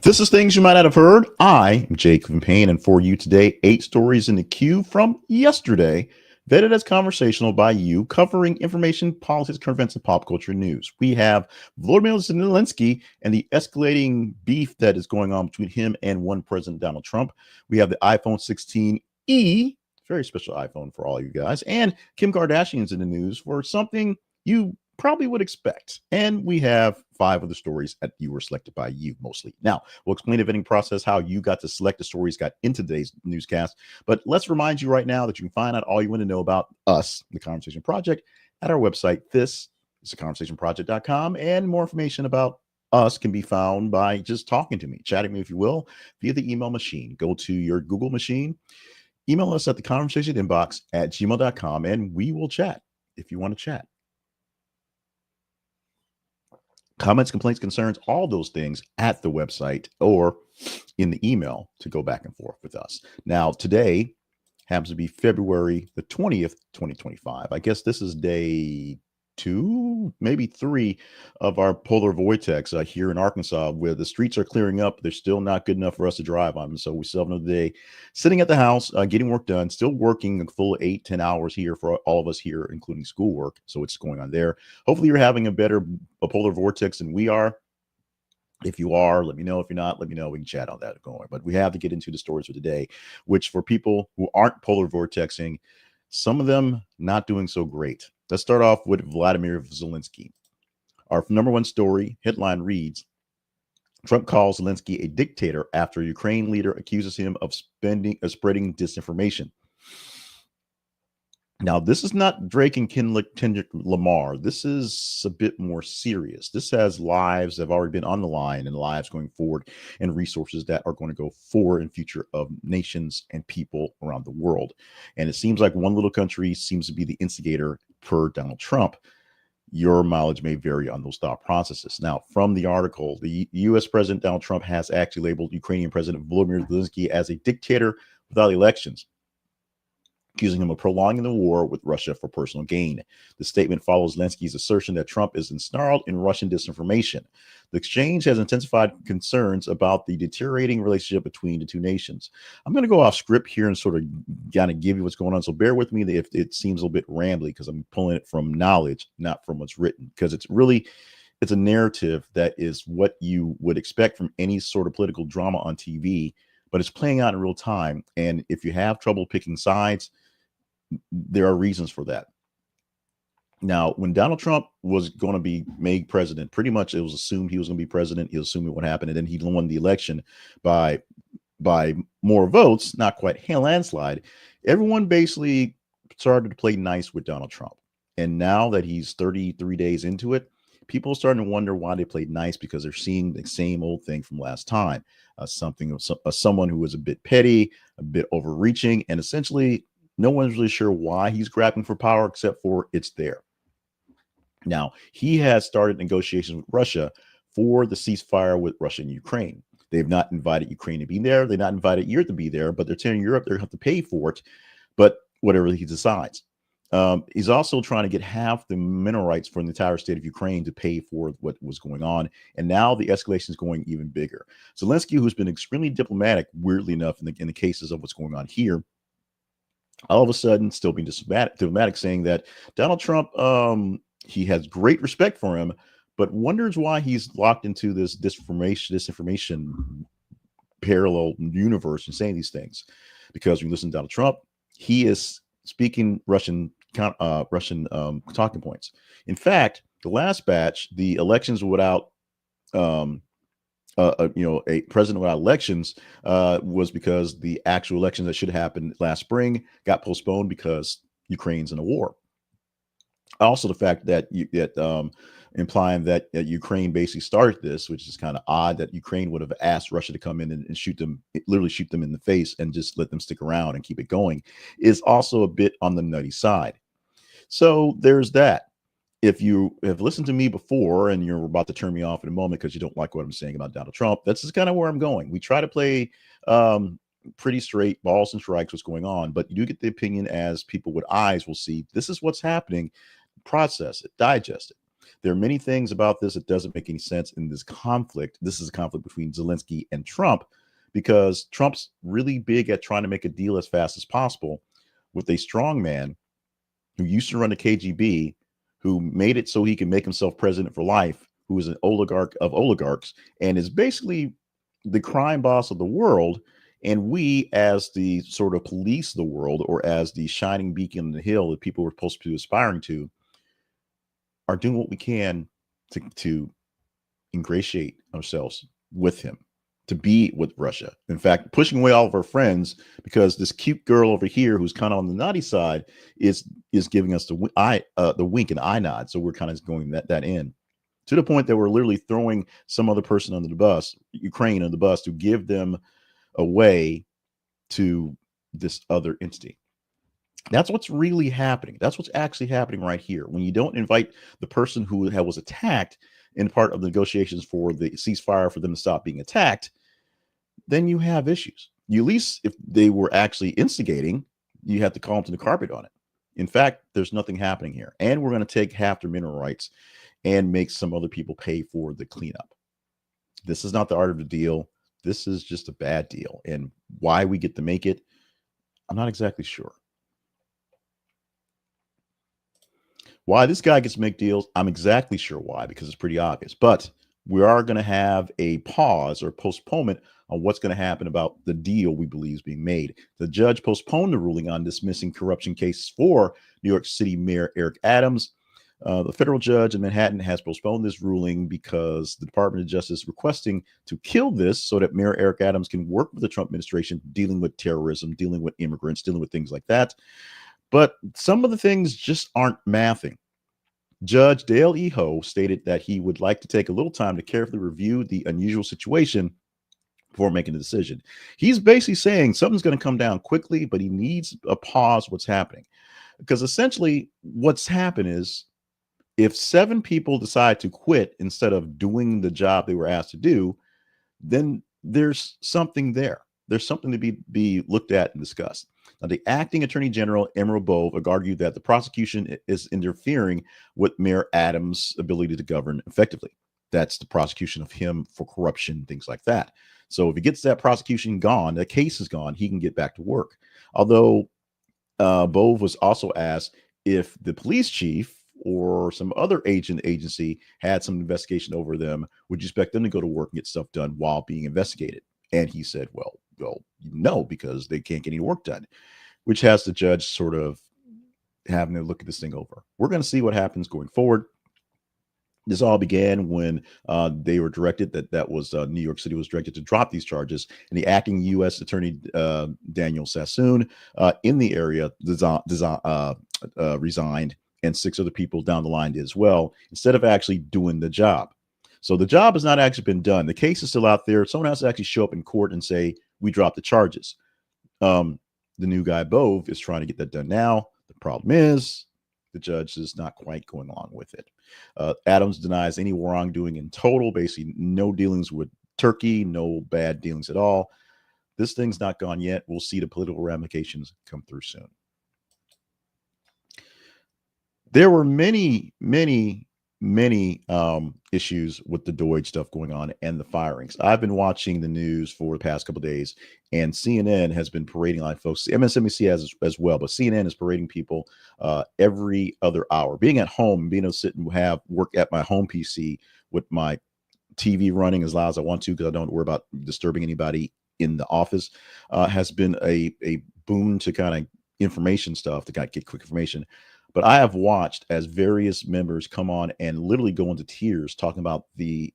This is Things You Might Not Have Heard. I am Jake Van Payne, and for you today, 8 stories in the queue from yesterday, vetted as conversational by you, covering information, politics, current events, and pop culture news. We have Volodymyr Zelensky and the escalating beef that is going on between him and one President Donald Trump. We have the iPhone 16e, very special iPhone for all you guys, and Kim Kardashian's in the news for something you probably would expect. And we have 5 of the stories that you were selected by you mostly. Now, we'll explain the vetting process, how you got to select the stories got into today's newscast. But let's remind you right now that you can find out all you want to know about us, the Conversation Project, at our website. This is theconversationproject.com, and more information about us can be found by just talking to me, chatting me, if you will, via the email machine. Go to your Google machine, email us at the conversation inbox at gmail.com, and we will chat if you want to chat. Comments, complaints, concerns, all those things at the website or in the email to go back and forth with us. Now, today happens to be February the 20th, 2025. I guess this is day 2, maybe 3 of our polar vortex here in Arkansas, where the streets are clearing up. They're still not good enough for us to drive on. So we still have another day sitting at the house, getting work done, still working a full 8-10 hours here for all of us here, including schoolwork. So it's going on there. Hopefully you're having a polar vortex than we are. If you are, let me know. If you're not, let me know. We can chat on that going. But we have to get into the stories for today, which for people who aren't polar vortexing, some of them not doing so great. Let's start off with Volodymyr Zelensky. Our number one story headline reads, Trump calls Zelensky a dictator after Ukraine leader accuses him of spreading disinformation. Now, this is not Drake and Kendrick Lamar. This is a bit more serious. This has lives that have already been on the line and lives going forward and resources that are going to go forward in future of nations and people around the world. And it seems like one little country seems to be the instigator per Donald Trump. Your mileage may vary on those thought processes. Now, from the article, the U.S. President Donald Trump has actually labeled Ukrainian President Volodymyr Zelensky as a dictator without elections, accusing him of prolonging the war with Russia for personal gain. The statement follows Zelensky's assertion that Trump is ensnarled in Russian disinformation. The exchange has intensified concerns about the deteriorating relationship between the two nations. I'm going to go off script here and sort of kind of give you what's going on. So bear with me if it seems a little bit rambly, because I'm pulling it from knowledge, not from what's written, because it's a narrative that is what you would expect from any sort of political drama on TV, but it's playing out in real time. And if you have trouble picking sides, there are reasons for that. Now, when Donald Trump was going to be made president, pretty much it was assumed he was going to be president. He assumed what happened, and then he won the election by more votes, not quite a landslide. Everyone basically started to play nice with Donald Trump. And now that he's 33 days into it, people are starting to wonder why they played nice, because they're seeing the same old thing from last time. Someone who was a bit petty, a bit overreaching, and essentially no one's really sure why he's grabbing for power, except for it's there. Now, he has started negotiations with Russia for the ceasefire with Russia and Ukraine. They've not invited Ukraine to be there. They've not invited Europe to be there, but they're telling Europe they're going to have to pay for it, but whatever he decides. He's also trying to get half the mineral rights for the entire state of Ukraine to pay for what was going on. And now the escalation is going even bigger. Zelensky, who's been extremely diplomatic, weirdly enough, in the cases of what's going on here, all of a sudden still being diplomatic, saying that Donald Trump, he has great respect for him, but wonders why he's locked into this disinformation parallel universe and saying these things. Because when you listen to Donald Trump, he is speaking Russian talking points. In fact, the last batch, the elections without a president without elections was because the actual elections that should happen last spring got postponed because Ukraine's in a war. Also, the fact that implying that Ukraine basically started this, which is kind of odd, that Ukraine would have asked Russia to come in and literally shoot them in the face and just let them stick around and keep it going, is also a bit on the nutty side. So there's that. If you have listened to me before and you're about to turn me off in a moment because you don't like what I'm saying about Donald Trump, that's just kind of where I'm going. We try to play pretty straight balls and strikes what's going on, but you do get the opinion as people with eyes will see this is what's happening, process it, digest it. There are many things about this that doesn't make any sense in this conflict. This is a conflict between Zelensky and Trump because Trump's really big at trying to make a deal as fast as possible with a strong man who used to run the KGB, who made it so he can make himself president for life, who is an oligarch of oligarchs, and is basically the crime boss of the world. And we, as the sort of police of the world, or as the shining beacon on the hill that people were supposed to be aspiring to, are doing what we can to ingratiate ourselves with him, to be with Russia. In fact, pushing away all of our friends because this cute girl over here, who's kind of on the naughty side, is giving us the wink and eye nod. So we're kind of going that in, to the point that we're literally throwing some other person under the bus, Ukraine under the bus, to give them away to this other entity. That's what's really happening. That's what's actually happening right here. When you don't invite the person who was attacked in part of the negotiations for the ceasefire for them to stop being attacked, then you have issues. You, at least if they were actually instigating, you have to call them to the carpet on it. In fact, there's nothing happening here. And we're going to take half their mineral rights and make some other people pay for the cleanup. This is not the art of the deal. This is just a bad deal. And why we get to make it, I'm not exactly sure. Why this guy gets to make deals, I'm exactly sure why, because it's pretty obvious. But we are going to have a pause or postponement on what's going to happen about the deal we believe is being made. The judge postponed the ruling on dismissing corruption cases for New York City Mayor Eric Adams. The federal judge in Manhattan has postponed this ruling because the Department of Justice is requesting to kill this so that Mayor Eric Adams can work with the Trump administration, dealing with terrorism, dealing with immigrants, dealing with things like that. But some of the things just aren't mathing. Judge Dale E. Ho stated that he would like to take a little time to carefully review the unusual situation before making a decision. He's basically saying something's going to come down quickly, but he needs a pause what's happening. Because essentially what's happened is, if 7 people decide to quit instead of doing the job they were asked to do, then there's something there. There's something to be looked at and discussed. Now, the acting attorney general, Emerald Bove, argued that the prosecution is interfering with Mayor Adams' ability to govern effectively. That's the prosecution of him for corruption, things like that. So if he gets that prosecution gone, the case is gone, he can get back to work. Although Bove was also asked if the police chief or some other agency had some investigation over them, would you expect them to go to work and get stuff done while being investigated? And he said, well, no, because they can't get any work done, which has the judge sort of having to look at this thing over. We're going to see what happens going forward. This all began when they were directed, that was New York City was directed to drop these charges, and the acting U.S. attorney Daniel Sassoon in the area resigned, and 6 other people down the line did as well, instead of actually doing the job. So the job has not actually been done. The case is still out there. Someone has to actually show up in court and say, we dropped the charges. The new guy, Bove, is trying to get that done now. The problem is the judge is not quite going along with it. Adams denies any wrongdoing in total, basically no dealings with Turkey, no bad dealings at all. This thing's not gone yet. We'll see the political ramifications come through soon. There were many issues with the Doge stuff going on and the firings. I've been watching the news for the past couple of days, and CNN has been parading like folks. MSNBC has as well, but CNN is parading people every other hour. Being at home, being able to sit and have work at my home PC with my TV running as loud as I want to, because I don't worry about disturbing anybody in the office, has been a boon to kind of information stuff, to kind of get quick information. But I have watched as various members come on and literally go into tears talking about the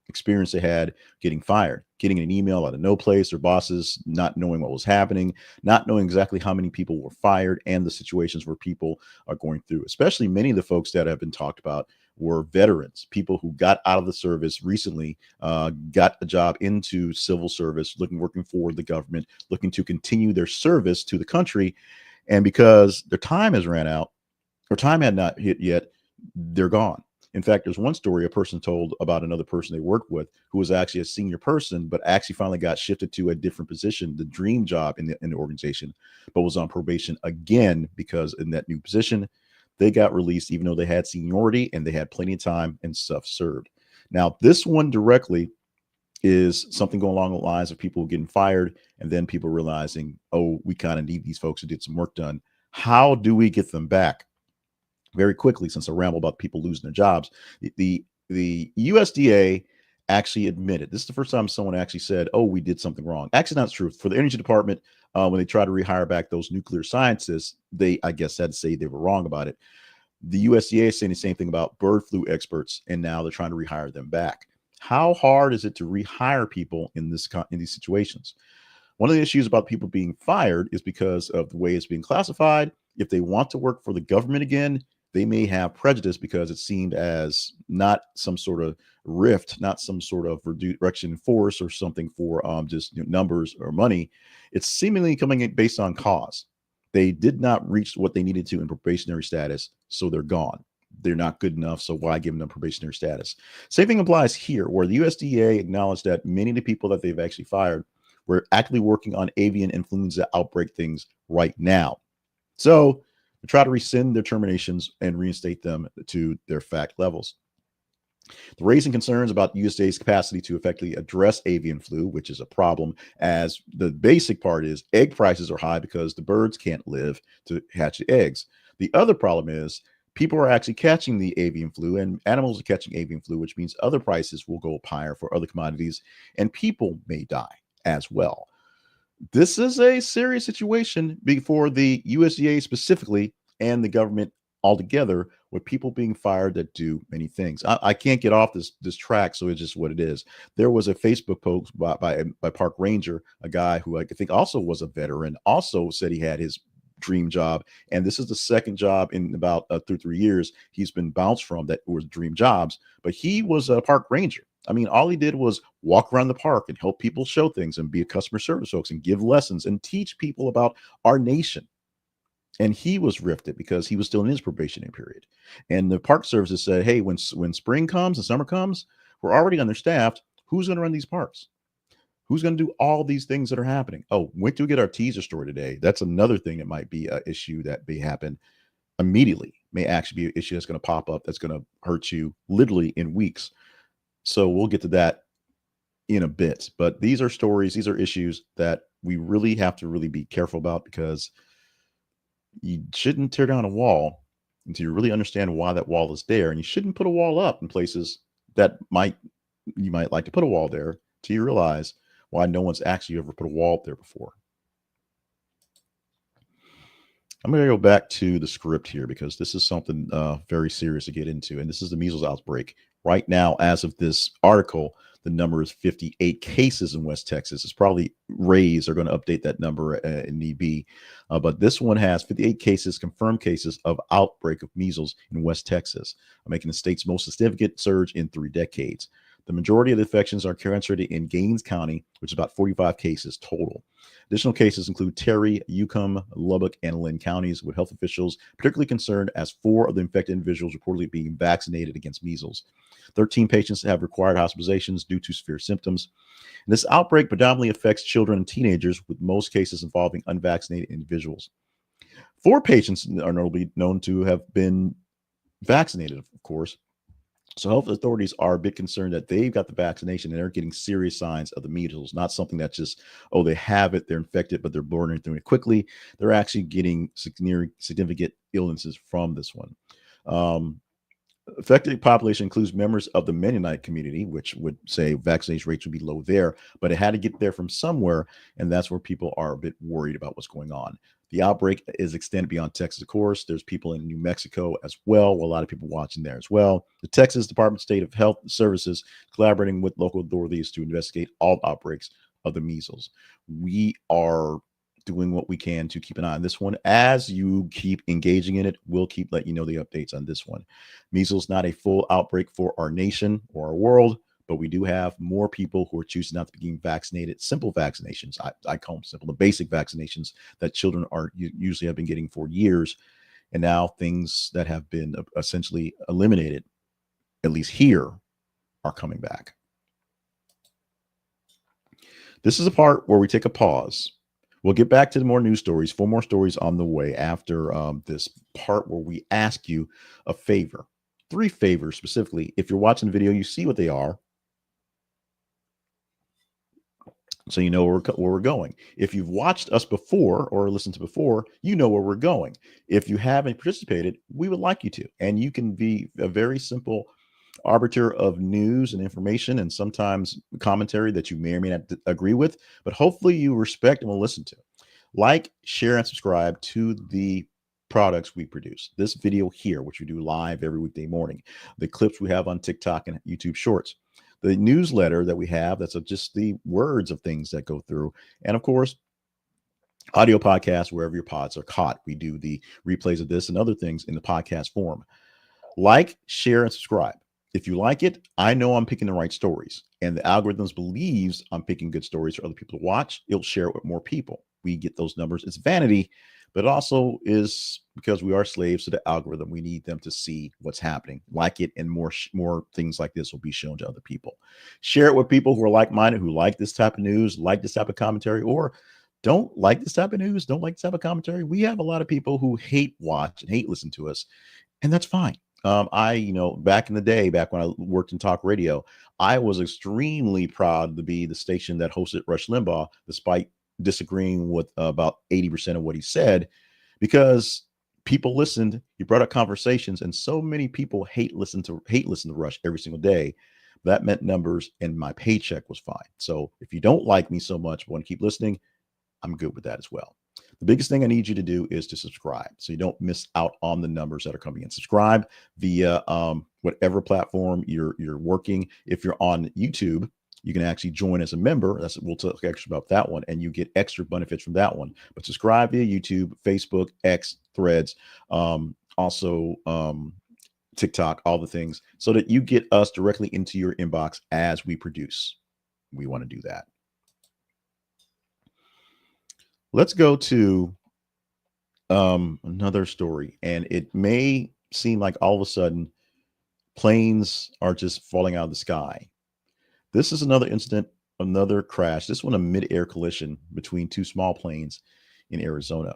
experience they had getting fired, getting an email out of no place, their bosses not knowing what was happening, not knowing exactly how many people were fired, and the situations where people are going through. Especially many of the folks that have been talked about were veterans, people who got out of the service recently, got a job into civil service, working for the government, looking to continue their service to the country. And because their time has ran out, or time had not hit yet, they're gone. In fact, there's one story a person told about another person they worked with who was actually a senior person, but actually finally got shifted to a different position, the dream job in the organization, but was on probation again because in that new position, They got released even though they had seniority and they had plenty of time and stuff served. Now, this one directly is something going along the lines of people getting fired and then people realizing, oh, we kind of need these folks who did some work done. How do we get them back? Very quickly, since I ramble about people losing their jobs, the USDA actually admitted this is the first time someone actually said, "Oh, we did something wrong." Actually, not true. For the Energy Department, when they tried to rehire back those nuclear scientists, they, I guess, had to say they were wrong about it. The USDA is saying the same thing about bird flu experts, and now they're trying to rehire them back. How hard is it to rehire people in these situations? One of the issues about people being fired is because of the way it's being classified. If they want to work for the government again, they may have prejudice because it's seen as not some sort of rift, not some sort of reduction in force or something for just numbers or money. It's seemingly coming in based on cause. They did not reach what they needed to in probationary status, so they're gone. They're not good enough, so why give them probationary status? Same thing applies here, where the USDA acknowledged that many of the people that they've actually fired were actively working on avian influenza outbreak things right now. So we try to rescind their terminations and reinstate them to their fact levels. The raising concerns about USDA's capacity to effectively address avian flu, which is a problem, as the basic part is egg prices are high because the birds can't live to hatch the eggs. The other problem is people are actually catching the avian flu and animals are catching avian flu, which means other prices will go up higher for other commodities and people may die as well. This is a serious situation before the USDA specifically and the government altogether, with people being fired that do many things. I can't get off this track, so it's just what it is. There was a Facebook post by Park Ranger, a guy who I think also was a veteran, also said he had his dream job, and this is the second job in about 3 years he's been bounced from that was dream jobs. But he was a park ranger. I mean, all he did was walk around the park and help people show things and be a customer service folks and give lessons and teach people about our nation. And he was rifted because he was still in his probationary period. And the park services said, hey, when spring comes and summer comes, we're already understaffed. Who's going to run these parks? Who's going to do all these things that are happening? Oh, wait till we get our teaser story today. That's another thing that might be an issue that may happen immediately, may actually be an issue that's going to pop up that's going to hurt you literally in weeks. So we'll get to that in a bit. But these are stories, these are issues that we really have to really be careful about, because you shouldn't tear down a wall until you really understand why that wall is there. And you shouldn't put a wall up in places that you might like to put a wall there till you realize why no one's actually ever put a wall up there before. I'm going to go back to the script here because this is something very serious to get into. And this is the measles outbreak. Right now, as of this article, the number is 58 cases in West Texas. It's probably raised. They're going to update that number in need be. But this one has 58 cases, confirmed cases of outbreak of measles in West Texas, making the state's most significant surge in 3 decades. The majority of the infections are concentrated in Gaines County, which is about 45 cases total. Additional cases include Terry, Yukon, Lubbock, and Lynn counties, with health officials particularly concerned as 4 of the infected individuals reportedly being vaccinated against measles. 13 patients have required hospitalizations due to severe symptoms. And this outbreak predominantly affects children and teenagers, with most cases involving unvaccinated individuals. 4 patients are notably known to have been vaccinated, of course. So health authorities are a bit concerned that they've got the vaccination and they're getting serious signs of the measles, not something that's just, oh, they have it, they're infected, but they're burning through it quickly. They're actually getting significant illnesses from this one. Affected population includes members of the Mennonite community, which would say vaccination rates would be low there, but it had to get there from somewhere, and that's where people are a bit worried about what's going on. The outbreak is extended beyond Texas, of course. There's people in New Mexico as well, a lot of people watching there as well. The Texas Department of State of Health Services collaborating with local authorities to investigate all outbreaks of the measles. We are doing what we can to keep an eye on this one. As you keep engaging in it, we'll keep letting you know the updates on this one. Measles, not a full outbreak for our nation or our world, but we do have more people who are choosing not to be getting vaccinated. Simple vaccinations, I call them simple, the basic vaccinations that children are usually have been getting for years. And now things that have been essentially eliminated, at least here, are coming back. This is a part where we take a pause. We'll get back to the more news stories. 4 more stories on the way after this part where we ask you a favor. 3 favors specifically. If you're watching the video, you see what they are, so you know where we're going. If you've watched us before or listened to before, you know where we're going. If you haven't participated, we would like you to. And you can be a very simple arbiter of news and information and sometimes commentary that you may or may not agree with, but hopefully you respect and will listen to. Like, share, and subscribe to the products we produce. This video here, which we do live every weekday morning, the clips we have on TikTok and YouTube Shorts, the newsletter that we have, that's just the words of things that go through, and of course, audio podcasts wherever your pods are caught. We do the replays of this and other things in the podcast form. Like, share, and subscribe. If you like it, I know I'm picking the right stories, and the algorithms believes I'm picking good stories for other people to watch. It'll share it with more people. We get those numbers. It's vanity, but it also is because we are slaves to the algorithm. We need them to see what's happening, like it, and more things like this will be shown to other people. Share it with people who are like-minded, who like this type of news, like this type of commentary, or don't like this type of news, don't like this type of commentary. We have a lot of people who hate watch and hate listen to us, and that's fine. Back in the day, back when I worked in talk radio, I was extremely proud to be the station that hosted Rush Limbaugh, despite disagreeing with about 80% of what he said, because people listened. He brought up conversations, and so many people hate listen to Rush every single day. That meant numbers, and my paycheck was fine. So if you don't like me so much, want to keep listening, I'm good with that as well. The biggest thing I need you to do is to subscribe so you don't miss out on the numbers that are coming in. Subscribe via whatever platform you're working. If you're on YouTube, you can actually join as a member. We'll talk extra about that one, and you get extra benefits from that one. But subscribe via YouTube, Facebook, X, Threads, also TikTok, all the things, so that you get us directly into your inbox as we produce. We want to do that. Let's go to another story, and it may seem like all of a sudden planes are just falling out of the sky. This is another incident, another crash. This one, a mid-air collision between 2 small planes in Arizona.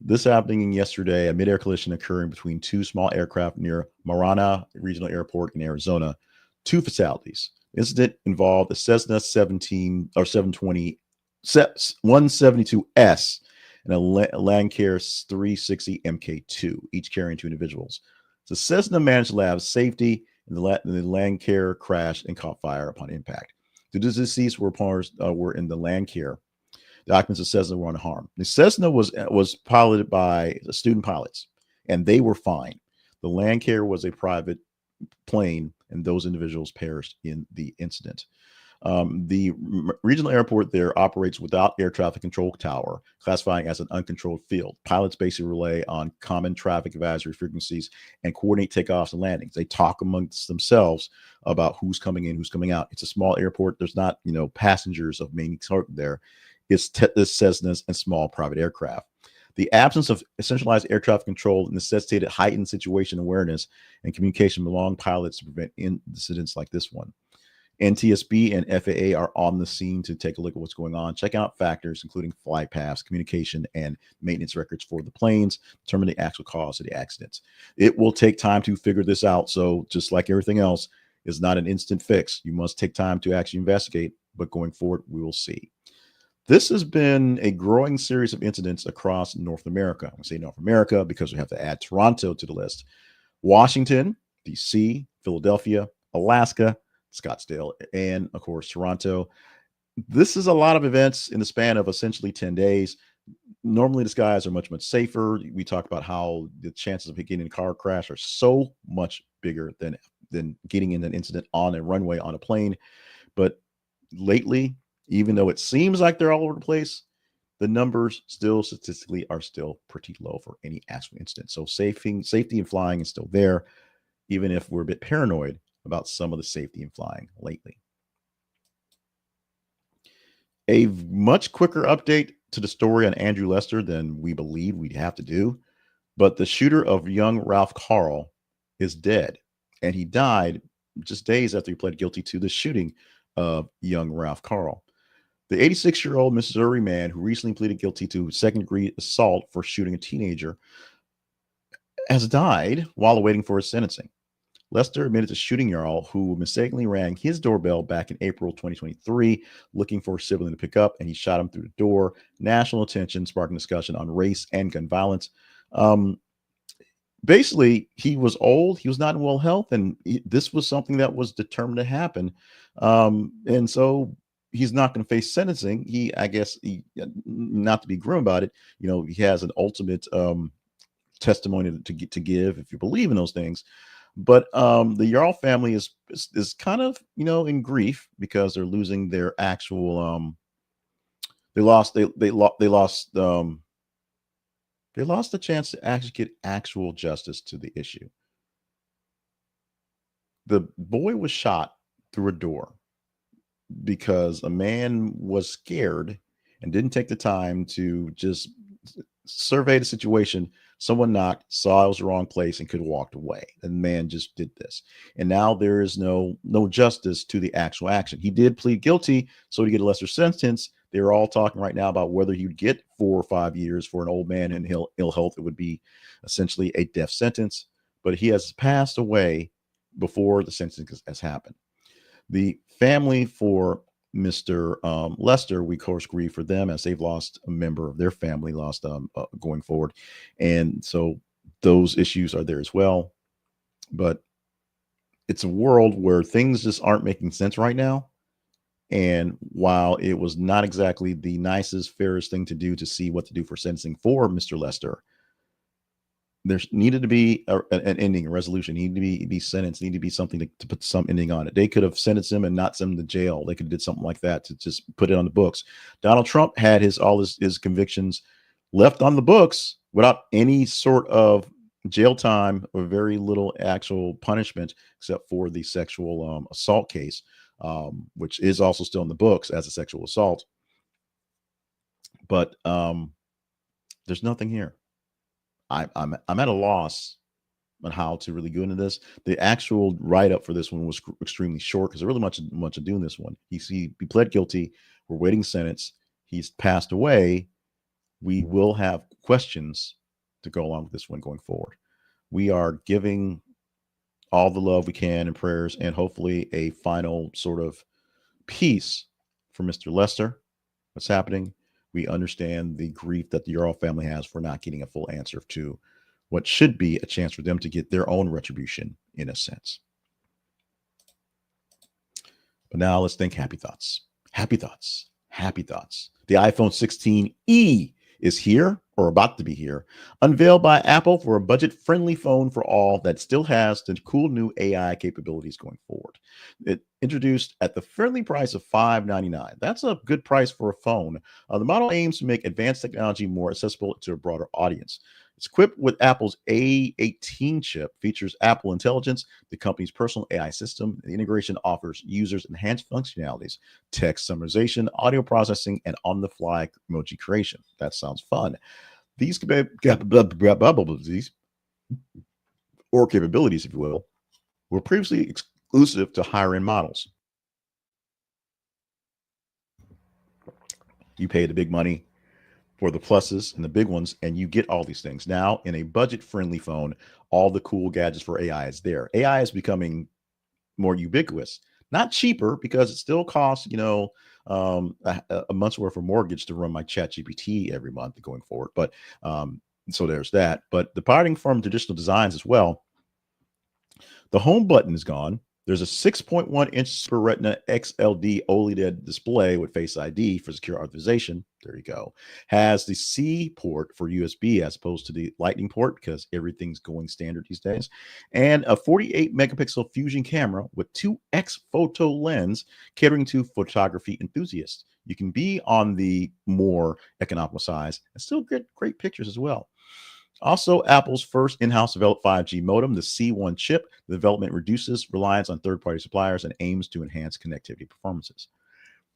This happening yesterday, a mid-air collision occurring between 2 small aircraft near Marana Regional Airport in Arizona. 2 fatalities. The incident involved a Cessna 720 172S and a Lancair 360 MK2, each carrying 2 individuals. So Cessna managed to have safety, and the Lancair crashed and caught fire upon impact. The deceased were in the Lancair. The occupants of Cessna were unharmed. The Cessna was piloted by student pilots, and they were fine. The Lancair was a private plane, and those individuals perished in the incident. The regional airport there operates without air traffic control tower, classifying as an uncontrolled field. Pilots basically rely on common traffic advisory frequencies and coordinate takeoffs and landings. They talk amongst themselves about who's coming in, who's coming out. It's a small airport. There's not, passengers of main sort there. It's Cessnas and small private aircraft. The absence of centralized air traffic control necessitated heightened situation awareness and communication among pilots to prevent incidents like this one. NTSB and FAA are on the scene to take a look at what's going on, check out factors including flight paths, communication, and maintenance records for the planes, determine the actual cause of the accidents. It will take time to figure this out. So just like everything else, it's not an instant fix. You must take time to actually investigate, but going forward, we will see. This has been a growing series of incidents across North America. I say North America because we have to add Toronto to the list. Washington, D.C., Philadelphia, Alaska, Scottsdale, and of course, Toronto. This is a lot of events in the span of essentially 10 days. Normally, the skies are much, much safer. We talk about how the chances of getting in a car crash are so much bigger than getting in an incident on a runway on a plane. But lately, even though it seems like they're all over the place, the numbers still statistically are still pretty low for any actual incident. So safety in flying is still there, even if we're a bit paranoid about some of the safety in flying lately. A much quicker update to the story on Andrew Lester than we believe we'd have to do, but the shooter of young Ralph Carl is dead, and he died just days after he pled guilty to the shooting of young Ralph Carl. The 86-year-old Missouri man who recently pleaded guilty to second-degree assault for shooting a teenager has died while awaiting for his sentencing. Lester admitted to shooting Yarl, who mistakenly rang his doorbell back in April 2023, looking for a sibling to pick up, and he shot him through the door. National attention, sparking discussion on race and gun violence. Um, Basically, he was old, he was not in well health, and this was something that was determined to happen. And so he's not going to face sentencing. I guess, not to be grim about it, he has an ultimate testimony to give if you believe in those things. But the Yarl family is kind of in grief because they're losing their actual they lost the chance to actually get actual justice to the issue. The boy was shot through a door because a man was scared and didn't take the time to just survey the situation. Someone knocked, saw it was the wrong place, and could have walked away. And the man just did this. And now there is no justice to the actual action. He did plead guilty, so to get a lesser sentence. They're all talking right now about whether he'd get 4 or 5 years for an old man in ill health. It would be essentially a death sentence. But he has passed away before the sentence has happened. The family for Mr. Lester, we of course grieve for them as they've lost a member of their family, going forward, and so those issues are there as well. But it's a world where things just aren't making sense right now. And while it was not exactly the nicest, fairest thing to do to see what to do for sentencing for Mr. Lester, there needed to be an ending, a resolution. He needed to be sentenced. Needed to be something to put some ending on it. They could have sentenced him and not sent him to jail. They could have did something like that to just put it on the books. Donald Trump had all his convictions left on the books without any sort of jail time or very little actual punishment, except for the sexual assault case, which is also still in the books as a sexual assault. But there's nothing here. I'm at a loss on how to really go into this. The actual write-up for this one was extremely short because there really much ado in this one. He pled guilty. We're waiting sentence. He's passed away. We will have questions to go along with this one going forward. We are giving all the love we can and prayers and hopefully a final sort of peace for Mr. Lester. What's happening? We understand the grief that the Yarl family has for not getting a full answer to what should be a chance for them to get their own retribution in a sense. But now let's think happy thoughts. Happy thoughts. Happy thoughts. The iPhone 16e is here or about to be here, unveiled by Apple for a budget-friendly phone for all that still has the cool new AI capabilities going forward. It introduced at the friendly price of $599. That's a good price for a phone. The model aims to make advanced technology more accessible to a broader audience. It's equipped with Apple's A18 chip, features Apple Intelligence, the company's personal AI system. The integration offers users enhanced functionalities, text summarization, audio processing, and on-the-fly emoji creation. That sounds fun. These capabilities, or capabilities, if you will, were previously exclusive to higher-end models. You pay the big money for the pluses and the big ones, and you get all these things. Now, in a budget-friendly phone, all the cool gadgets for AI is there. AI is becoming more ubiquitous, not cheaper because it still costs, a month's worth of mortgage to run my ChatGPT every month going forward. But so there's that. But departing from traditional designs as well, the home button is gone. There's a 6.1-inch Super Retina XLD OLED display with Face ID for secure authorization. There you go. Has the C port for USB as opposed to the Lightning port because everything's going standard these days. And a 48-megapixel fusion camera with 2x photo lens catering to photography enthusiasts. You can be on the more economical size and still get great pictures as well. Also, Apple's first in-house developed 5G modem, the C1 chip. The development reduces reliance on third-party suppliers and aims to enhance connectivity performances.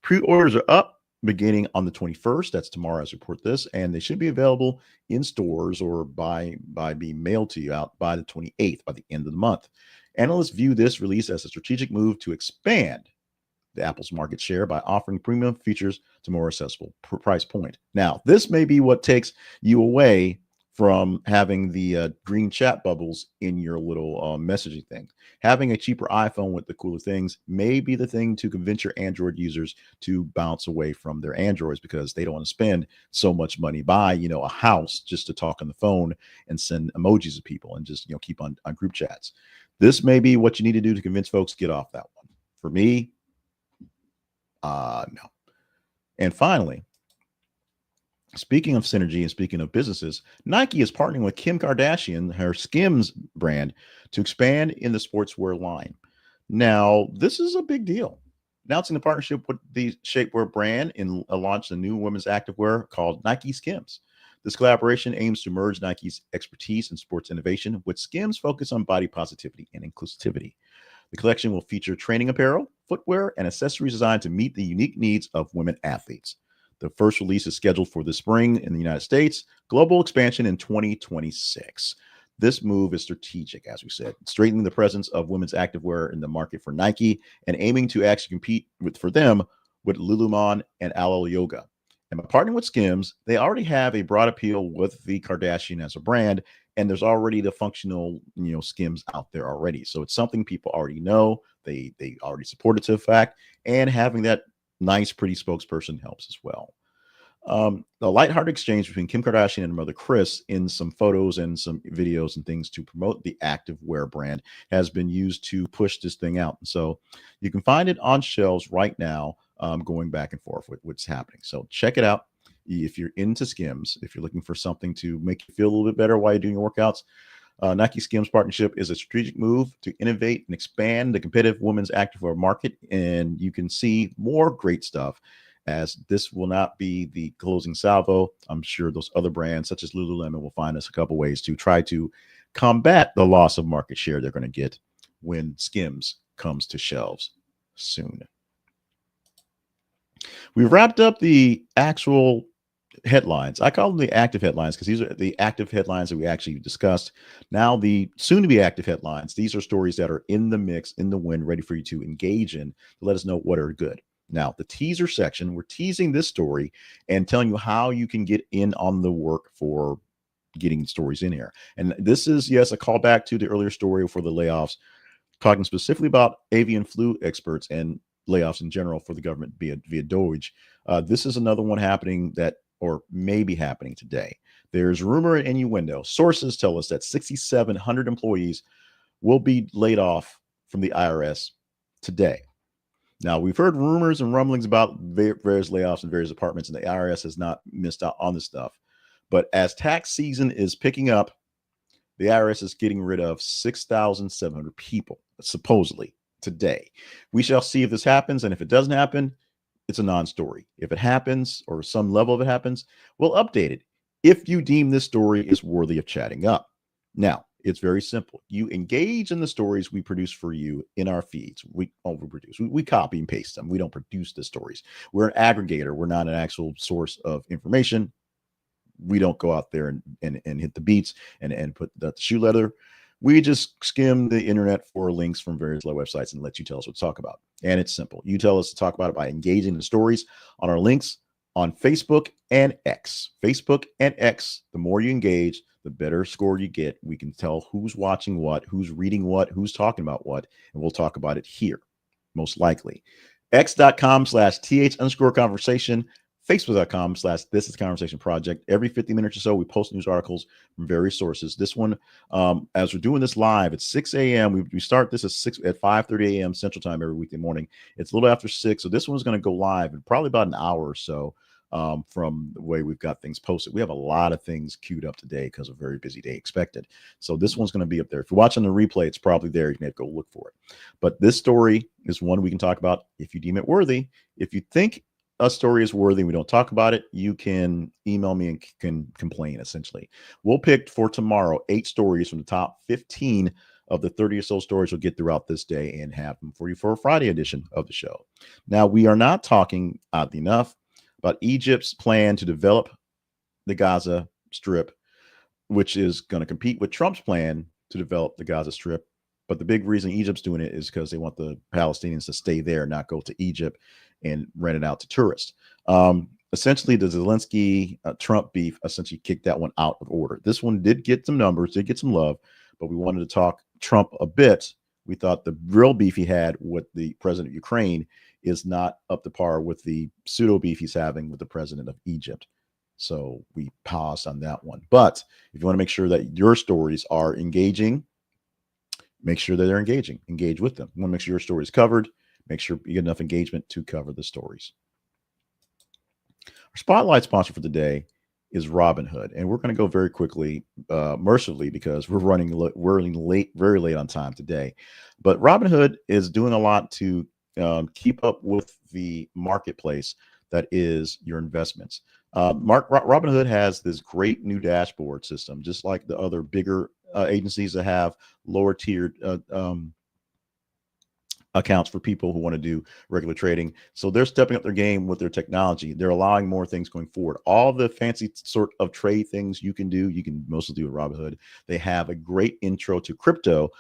Pre-orders are up beginning on the 21st. That's tomorrow as I report this. And they should be available in stores or by being mailed to you out by the 28th, by the end of the month. Analysts view this release as a strategic move to expand the Apple's market share by offering premium features to more accessible price point. Now, this may be what takes you away from having the green chat bubbles in your little messaging thing. Having a cheaper iPhone with the cooler things may be the thing to convince your Android users to bounce away from their Androids because they don't want to spend so much money buy, a house just to talk on the phone and send emojis to people and just, keep on group chats. This may be what you need to do to convince folks to get off that one. For me, no. And finally, speaking of synergy and speaking of businesses, Nike is partnering with Kim Kardashian, her Skims brand, to expand in the sportswear line. Now, this is a big deal. Announcing the partnership with the shapewear brand and launched a new women's activewear called Nike Skims. This collaboration aims to merge Nike's expertise in sports innovation with Skims' focus on body positivity and inclusivity. The collection will feature training apparel, footwear, and accessories designed to meet the unique needs of women athletes. The first release is scheduled for this spring in the United States, global expansion in 2026. This move is strategic, as we said, strengthening the presence of women's activewear in the market for Nike and aiming to actually compete for them with Lululemon and Alo Yoga. And by partnering with Skims, they already have a broad appeal with the Kardashian as a brand, and there's already the functional, Skims out there already. So it's something people already know. They already support it to the fact, and having that nice, pretty spokesperson helps as well. The lighthearted exchange between Kim Kardashian and her mother Kris in some photos and some videos and things to promote the activewear brand has been used to push this thing out. So you can find it on shelves right now, going back and forth with what's happening. So check it out. If you're into Skims, if you're looking for something to make you feel a little bit better while you're doing your workouts, Nike Skims partnership is a strategic move to innovate and expand the competitive women's activewear market. And you can see more great stuff, as this will not be the closing salvo. I'm sure those other brands such as Lululemon will find us a couple ways to try to combat the loss of market share they're going to get when Skims comes to shelves soon. We wrapped up the actual headlines. I call them the active headlines because these are the active headlines that we actually discussed. Now, the soon to be active headlines, these are stories that are in the mix, in the wind, ready for you to engage in, to let us know what are good. Now, the teaser section, we're teasing this story and telling you how you can get in on the work for getting stories in here. And this is, yes, a callback to the earlier story for the layoffs, talking specifically about avian flu experts and layoffs in general for the government via DOGE. This is another one happening that, or maybe happening today. There's rumor and innuendo. Sources tell us that 6,700 employees will be laid off from the IRS today. Now, we've heard rumors and rumblings about various layoffs in various departments, and the IRS has not missed out on this stuff. But as tax season is picking up, the IRS is getting rid of 6,700 people, supposedly, today. We shall see if this happens, and if it doesn't happen, it's a non-story. If it happens, or some level of it happens, we'll update it if you deem this story is worthy of chatting up. Now, it's very simple. You engage in the stories we produce for you in our feeds. We overproduce. We copy and paste them. We don't produce the stories. We're an aggregator. We're not an actual source of information. We don't go out there and hit the beats and put the shoe leather. We just skim the internet for links from various websites and let you tell us what to talk about. And it's simple. You tell us to talk about it by engaging in the stories on our links on Facebook and X. Facebook and X, the more you engage, the better score you get. We can tell who's watching what, who's reading what, who's talking about what, and we'll talk about it here, most likely. X.com/th_conversation, Facebook.com/This Is Conversation Project. Every 50 minutes or so, we post news articles from various sources. This one, as we're doing this live at 6 a.m., we start this at 5:30 a.m. Central Time every weekday morning. It's a little after 6, so this one's going to go live in probably about an hour or so from the way we've got things posted. We have a lot of things queued up today because of a very busy day expected. So this one's going to be up there. If you're watching the replay, it's probably there. You may have to go look for it. But this story is one we can talk about if you deem it worthy. If you think a story is worthy and we don't talk about it, you can email me and can complain, essentially. We'll pick for tomorrow 8 stories from the top 15 of the 30 or so stories we'll get throughout this day and have them for you for a Friday edition of the show. Now, we are not talking, oddly enough, about Egypt's plan to develop the Gaza Strip, which is going to compete with Trump's plan to develop the Gaza Strip But the big reason Egypt's doing it is because they want the Palestinians to stay there, not go to Egypt and rent it out to tourists. Essentially, the Zelensky Trump beef essentially kicked that one out of order. This one did get some numbers, did get some love, but we wanted to talk Trump a bit. We thought the real beef he had with the president of Ukraine is not up to par with the pseudo beef he's having with the president of Egypt. So we paused on that one. But if you want to make sure that your stories are engaging, make sure that they're engaging. Engage with them. You want to make sure your story is covered. Make sure you get enough engagement to cover the stories. Our spotlight sponsor for today is Robinhood, and we're going to go very quickly, mercifully, because we're running late, very late on time today. But Robinhood is doing a lot to keep up with the marketplace that is your investments. Robinhood has this great new dashboard system, just like the other bigger agencies that have lower tiered accounts for people who want to do regular trading. So they're stepping up their game with their technology. They're allowing more things going forward. All the fancy sort of trade things you can do, you can mostly do with Robinhood. They have a great intro to crypto.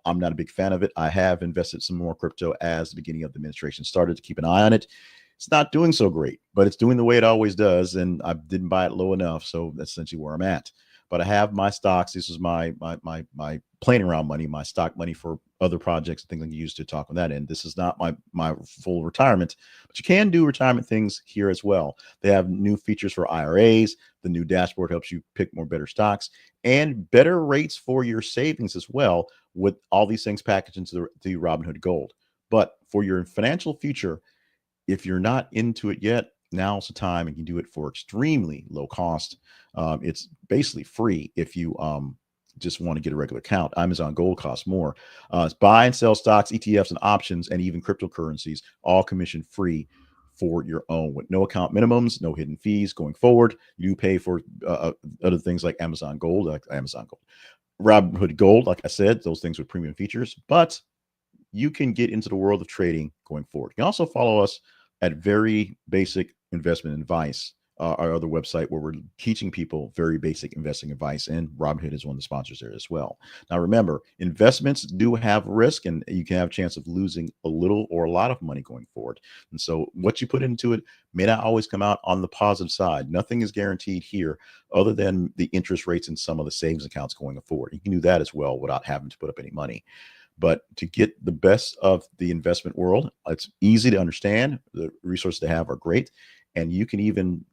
I'm not a big fan of it. I have invested some more crypto as the beginning of the administration started to keep an eye on it. It's not doing so great, but it's doing the way it always does. And I didn't buy it low enough. So that's essentially where I'm at. But I have my stocks. This is my playing around money, my stock money for other projects and things I can use to talk on that end. This is not my full retirement, but you can do retirement things here as well. They have new features for IRAs. The new dashboard helps you pick more better stocks and better rates for your savings as well, with all these things packaged into the Robinhood Gold. But for your financial future, if you're not into it yet, now's the time, and you can do it for extremely low cost. It's basically free if you just want to get a regular account. Amazon Gold costs more. It's buy and sell stocks, ETFs, and options, and even cryptocurrencies, all commission free for your own, with no account minimums, no hidden fees going forward. You do pay for other things like Amazon Gold, Robinhood Gold. Like I said, those things with premium features, but you can get into the world of trading going forward. You can also follow us at Very Basic Investment Advice, our other website where we're teaching people very basic investing advice, and Robinhood is one of the sponsors there as well. Now, remember, investments do have risk, and you can have a chance of losing a little or a lot of money going forward. And so what you put into it may not always come out on the positive side. Nothing is guaranteed here other than the interest rates in some of the savings accounts going forward. You can do that as well without having to put up any money. But to get the best of the investment world, it's easy to understand. The resources they have are great. And you can even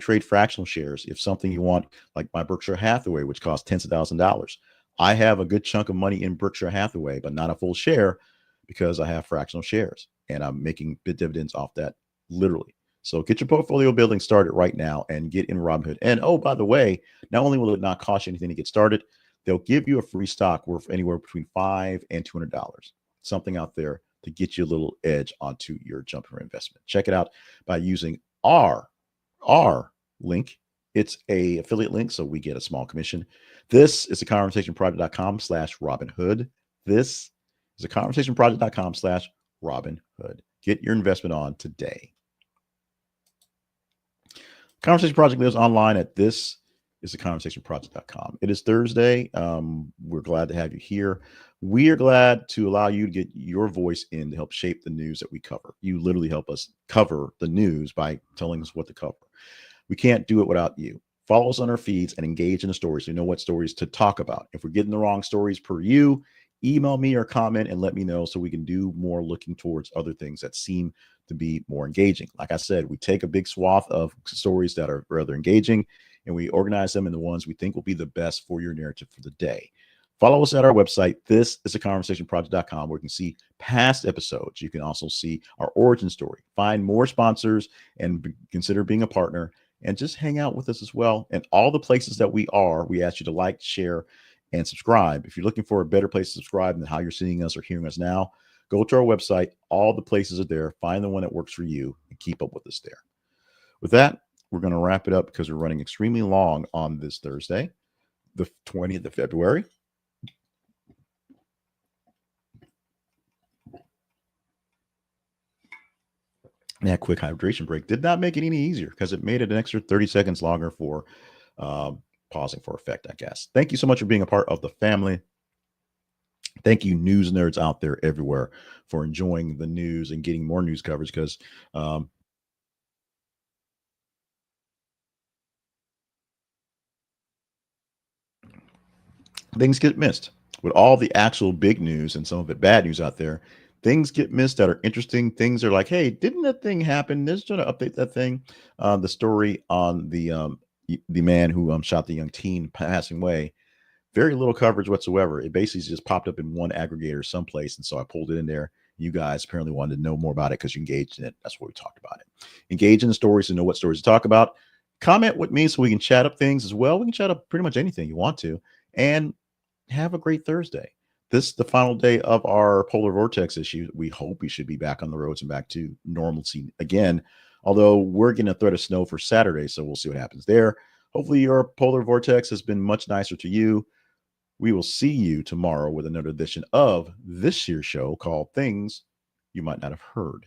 trade fractional shares if something you want, like my Berkshire Hathaway, which costs tens of thousands of dollars. I have a good chunk of money in Berkshire Hathaway, but not a full share because I have fractional shares and I'm making big dividends off that, literally. So get your portfolio building started right now and get in Robinhood. And oh, by the way, not only will it not cost you anything to get started, they'll give you a free stock worth anywhere between $5 and $200. Something out there to get you a little edge onto your jumper investment. Check it out by using our link. It's a affiliate link, so we get a small commission. This is a conversationproject.com/Robinhood. This is a conversationproject.com/Robinhood. Get your investment on today. Conversation Project lives online at this is the conversationproject.com. It is Thursday. We're glad to have you here. We are glad to allow you to get your voice in to help shape the news that we cover. You literally help us cover the news by telling us what to cover. We can't do it without you. Follow us on our feeds and engage in the stories so you know what stories to talk about. If we're getting the wrong stories per you, email me or comment and let me know so we can do more looking towards other things that seem to be more engaging. Like I said, we take a big swath of stories that are rather engaging and we organize them in the ones we think will be the best for your narrative for the day. Follow us at our website. This is a conversationproject.com, where you can see past episodes. You can also see our origin story, find more sponsors, and consider being a partner, and just hang out with us as well. And all the places that we ask you to like, share, and subscribe. If you're looking for a better place to subscribe than how you're seeing us or hearing us now, go to our website. All the places are there. Find the one that works for you and keep up with us there. With that, we're going to wrap it up because we're running extremely long on this Thursday, the 20th of February. And that quick hydration break did not make it any easier because it made it an extra 30 seconds longer for pausing for effect, I guess. Thank you so much for being a part of the family. Thank you, news nerds out there everywhere, for enjoying the news and getting more news coverage because um, things get missed. With all the actual big news and some of it bad news out there, things get missed that are interesting. Things are like, hey, didn't that thing happen? They're just trying to update that thing. The story on the man who shot the young teen passing away, very little coverage whatsoever. It basically just popped up in one aggregator someplace, and so I pulled it in there. You guys apparently wanted to know more about it because you engaged in it. That's what we talked about it. Engage in the stories to know what stories to talk about. Comment with me so we can chat up things as well. We can chat up pretty much anything you want to. And have a great Thursday. This is the final day of our polar vortex issue. We hope we should be back on the roads and back to normalcy again. Although we're getting a threat of snow for Saturday, so we'll see what happens there. Hopefully, your polar vortex has been much nicer to you. We will see you tomorrow with another edition of this year's show called Things You Might Not Have Heard.